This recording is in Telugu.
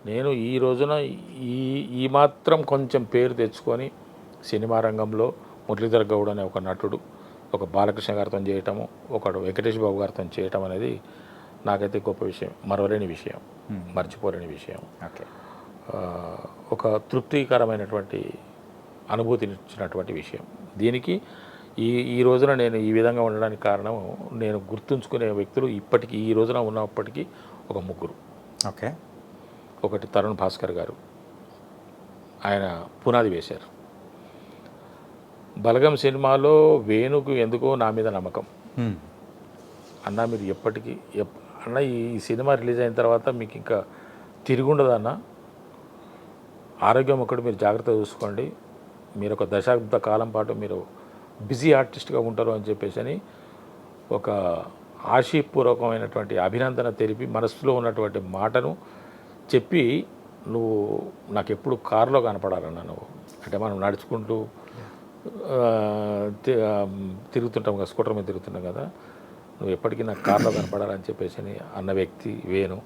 నేను ఈ రోజున ఈ ఈ మాత్రం కొంచెం పేరు తెచ్చుకొని సినిమా రంగంలో మురళీధర్ గౌడ్ అనే ఒక నటుడు ఒక బాలకృష్ణ గారితో చేయటము ఒకడు వెంకటేష్ బాబు గారితో చేయటం అనేది నాకైతే గొప్ప విషయం, మరవలేని విషయం, మర్చిపోలేని విషయం. ఓకే. ఒక తృప్తికరమైనటువంటి అనుభూతినిచ్చినటువంటి విషయం. దీనికి ఈ రోజున నేను ఈ విధంగా ఉండడానికి కారణం నేను గుర్తుంచుకునే వ్యక్తులు ఇప్పటికీ ఈ రోజున ఉన్నప్పటికీ ఒక ముగ్గురు. ఓకే. ఒకటి తరుణ్ భాస్కర్ గారు, ఆయన పునాది వేశారు. బలగం సినిమాలో వేణుకు ఎందుకో నా మీద నమ్మకం. అన్న మీరు ఎప్పటికీ అన్న ఈ సినిమా రిలీజ్ అయిన తర్వాత మీకు ఇంకా తిరుగుండదన్న, ఆరోగ్యం ఒకటి మీరు జాగ్రత్తగా చూసుకోండి, మీరు ఒక దశాబ్ద కాలం పాటు మీరు బిజీ ఆర్టిస్ట్గా ఉంటారు అని చెప్పేసి అని ఒక ఆశీపూర్వకమైనటువంటి అభినందన తెలిపి మనసులో ఉన్నటువంటి మాటను చెప్పి నువ్వు నాకు ఎప్పుడు కారులో కనపడాలన్నా, నువ్వు అంటే మనం నడుచుకుంటూ తిరుగుతుంటాం కదా, స్కూటర్ మీద తిరుగుతుంటాం కదా, నువ్వు ఎప్పటికీ నాకు కారులో కనపడాలని చెప్పేసి అన్న వ్యక్తి వేణు.